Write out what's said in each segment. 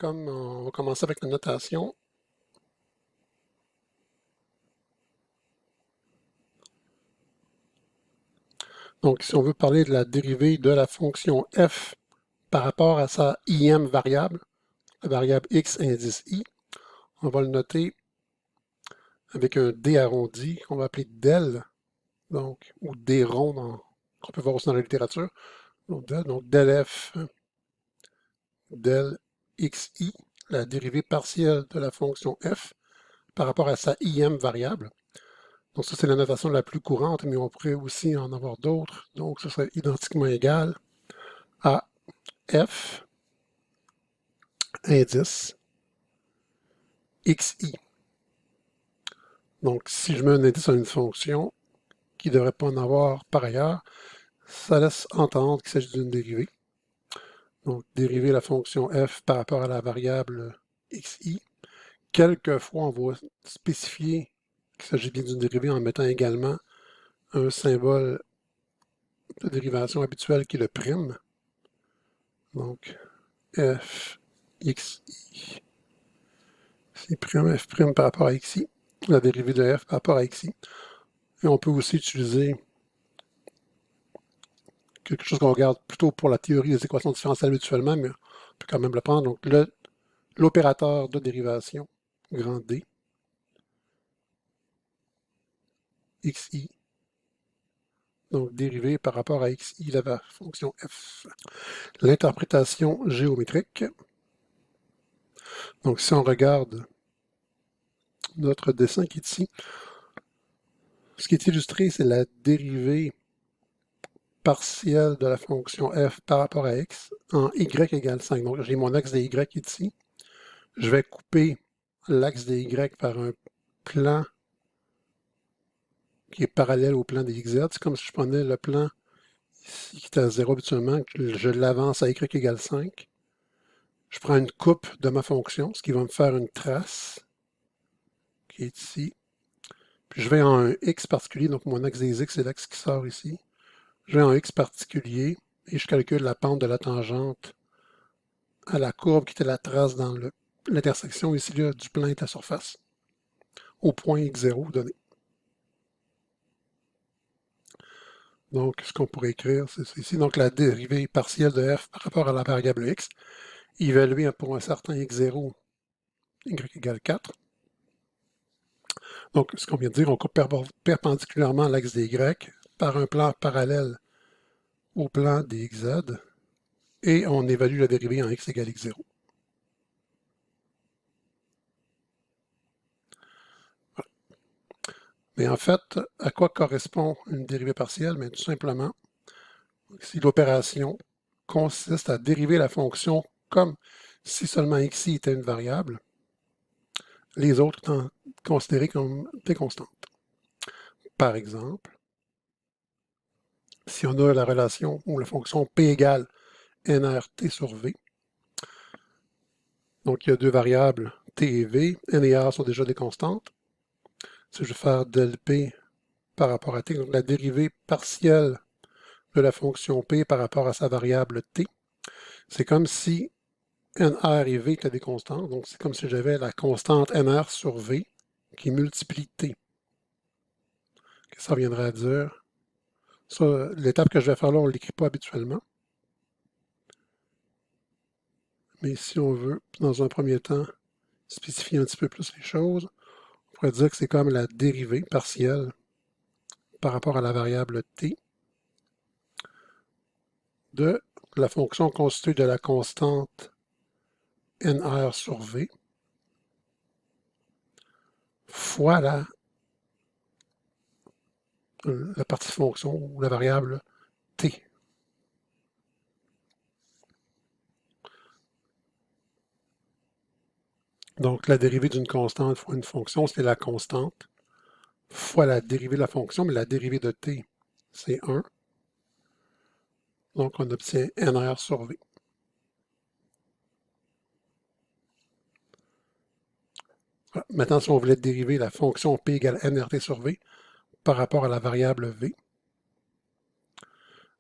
comme on va commencer avec la notation. Donc, si on veut parler de la dérivée de la fonction f par rapport à sa im variable, la variable x indice i, on va le noter avec un d arrondi qu'on va appeler del, donc, ou d rond, qu'on peut voir aussi dans la littérature. Donc del f del xi, la dérivée partielle de la fonction f par rapport à sa im variable. Donc ça, c'est la notation la plus courante, mais on pourrait aussi en avoir d'autres. Donc, ce serait identiquement égal à f indice xi. Donc, si je mets un indice à une fonction qui ne devrait pas en avoir par ailleurs, ça laisse entendre qu'il s'agit d'une dérivée. Donc, dériver la fonction f par rapport à la variable xi. Quelquefois, on va spécifier qu'il s'agit bien d'une dérivée en mettant également un symbole de dérivation habituelle qui est le prime. Donc, f xi. C'est prime f' par rapport à xi, la dérivée de f par rapport à xi. Et on peut aussi utiliser quelque chose qu'on regarde plutôt pour la théorie des équations différentielles habituellement, mais on peut quand même le prendre. Donc, l'opérateur de dérivation, grand D, xi, donc dérivé par rapport à xi de la fonction f. L'interprétation géométrique. Donc, si on regarde notre dessin qui est ici, ce qui est illustré, c'est la dérivée partielle de la fonction f par rapport à x en y égale 5. Donc, j'ai mon axe des y ici. Je vais couper l'axe des y par un plan qui est parallèle au plan des xz. C'est comme si je prenais le plan ici qui est à 0 habituellement, que je l'avance à y égale 5. Je prends une coupe de ma fonction, ce qui va me faire une trace qui est ici. Puis je vais en un x particulier, donc mon axe des x, c'est l'axe qui sort ici. Je vais en x particulier et je calcule la pente de la tangente à la courbe qui était la trace dans l'intersection ici là, du plan et de la surface, au point x0 donné. Donc, ce qu'on pourrait écrire, c'est ici. Donc, la dérivée partielle de f par rapport à la variable x, évaluée pour un certain x0, y égale 4. Donc, ce qu'on vient de dire, on coupe perpendiculairement l'axe des y par un plan parallèle au plan des xz et on évalue la dérivée en x égale x0. Voilà. Mais en fait, à quoi correspond une dérivée partielle? Bien, tout simplement, si l'opération consiste à dériver la fonction comme si seulement xi était une variable, les autres étant considérées comme des constantes. Par exemple, si on a la relation ou la fonction p égale nrt sur v, donc il y a deux variables t et v, n et r sont déjà des constantes. Si je veux faire del p par rapport à t, donc la dérivée partielle de la fonction p par rapport à sa variable t, c'est comme si nr et v étaient des constantes, donc c'est comme si j'avais la constante nr sur v qui multiplie t. Qu'est-ce que ça viendrait à dire? Ça, l'étape que je vais faire là, on ne l'écrit pas habituellement. Mais si on veut, dans un premier temps, spécifier un petit peu plus les choses, on pourrait dire que c'est comme la dérivée partielle par rapport à la variable t de la fonction constituée de la constante nr sur v fois la partie fonction ou la variable t. Donc, la dérivée d'une constante fois une fonction, c'est la constante, fois la dérivée de la fonction, mais la dérivée de t, c'est 1. Donc, on obtient nr sur v. Voilà. Maintenant, si on voulait dériver la fonction p égale nrt sur v par rapport à la variable v,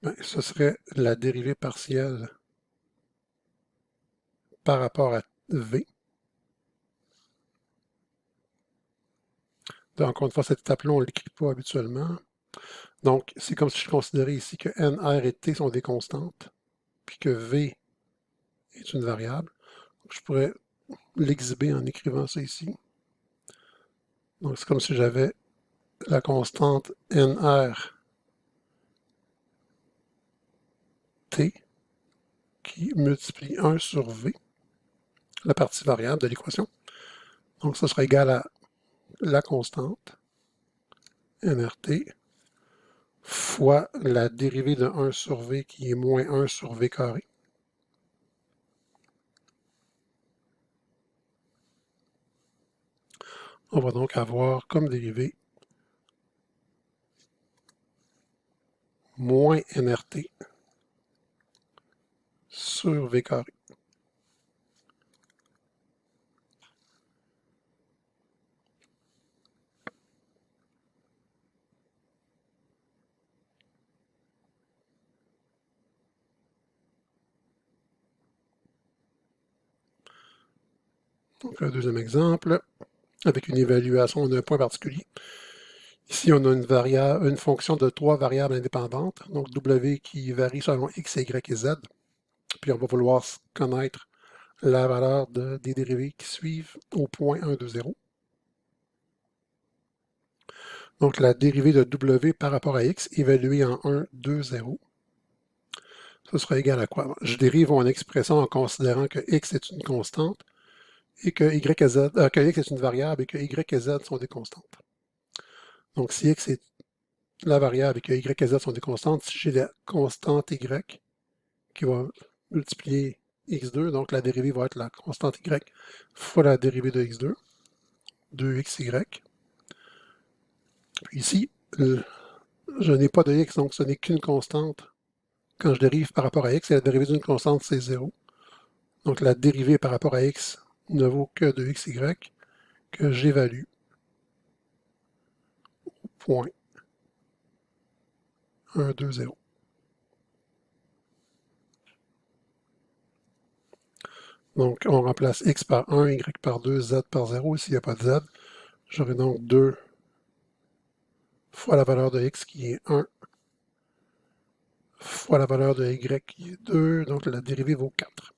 ben, ce serait la dérivée partielle par rapport à V. Donc, encore une fois, cette étape-là, on ne l'écrit pas habituellement. Donc, c'est comme si je considérais ici que N, R et T sont des constantes, puis que V est une variable. Je pourrais l'exhiber en écrivant ça ici. Donc, c'est comme si j'avais la constante NR T qui multiplie 1 sur V, la partie variable de l'équation. Donc, ça sera égal à la constante nRT fois la dérivée de 1 sur V qui est moins 1 sur V carré. On va donc avoir comme dérivée moins nRT sur V carré. Donc, un deuxième exemple, avec une évaluation d'un point particulier. Ici, on a une fonction de 3 variables indépendantes, donc W qui varie selon X, Y et Z. Puis on va vouloir connaître la valeur des dérivées qui suivent au point 1, 2, 0. Donc la dérivée de W par rapport à X évaluée en 1, 2, 0. Ce sera égal à quoi? Je dérive mon expression en considérant que X est une constante et que que X est une variable et que Y et Z sont des constantes. Donc si X est la variable et que Y et Z sont des constantes, si j'ai la constante Y qui va multiplier x2, donc la dérivée va être la constante y fois la dérivée de x2, 2xy. Puis ici, je n'ai pas de x, donc ce n'est qu'une constante. Quand je dérive par rapport à x, et la dérivée d'une constante, c'est 0. Donc la dérivée par rapport à x ne vaut que 2xy que j'évalue au point 1, 2, 0. Donc on remplace x par 1, y par 2, z par 0. Ici, il n'y a pas de z. J'aurai donc 2 fois la valeur de x qui est 1 fois la valeur de y qui est 2, donc la dérivée vaut 4.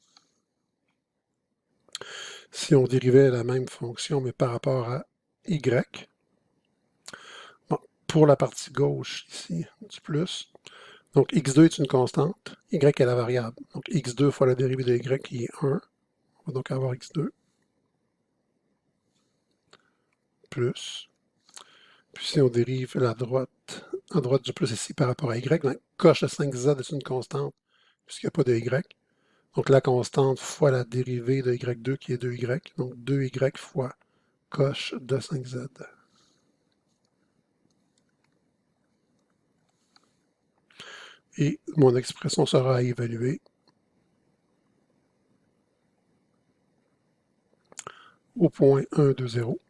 Si on dérivait la même fonction, mais par rapport à y, bon, pour la partie gauche ici du plus, donc x2 est une constante, y est la variable. Donc x2 fois la dérivée de y qui est 1, on va donc avoir x2 plus. Puis si on dérive à droite du plus ici par rapport à y, donc coche de 5z est une constante puisqu'il n'y a pas de y. Donc la constante fois la dérivée de y2 qui est 2y, donc 2y fois coche de 5z. Et mon expression sera à évaluer au point 1, 2, 0.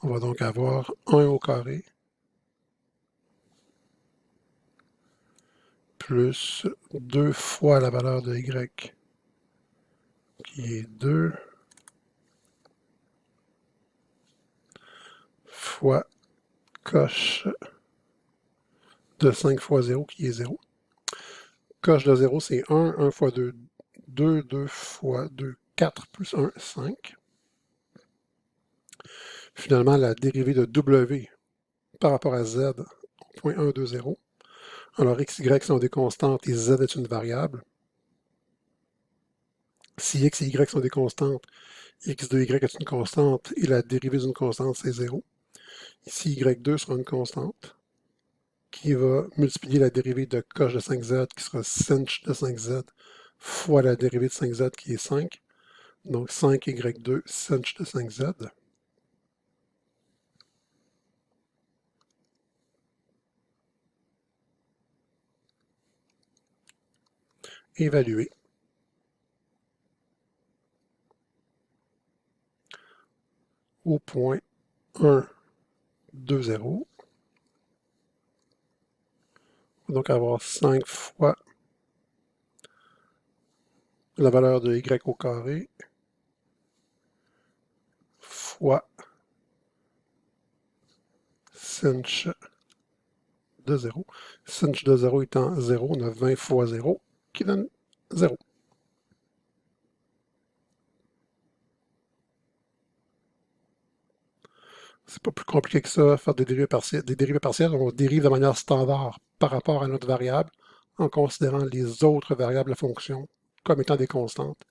On va donc avoir 1 au carré plus 2 fois la valeur de y qui est 2 fois coche de 5 fois 0 qui est 0. Coche de 0, c'est 1, 1 fois 2, 2, 2 fois 2, 4 plus 1, 5. Finalement, la dérivée de w par rapport à z, point 1, 2, 0. Alors, x, y sont des constantes et z est une variable. Si x et y sont des constantes, x de y est une constante et la dérivée d'une constante, c'est 0. Ici, y2 sera une constante qui va multiplier la dérivée de cosh de 5z qui sera sinh de 5z fois la dérivée de 5z qui est 5. Donc 5y2 sinh de 5z. Évaluer au point 1, 2, 0. On va donc avoir 5 fois la valeur de y au carré fois sinh de 0. Sinh de 0 étant 0, on a 20 fois 0 qui donne 0. C'est pas plus compliqué que ça, faire des dérivées partielles. Des dérivées partielles, on dérive de manière standard par rapport à notre variable en considérant les autres variables de la fonction comme étant des constantes.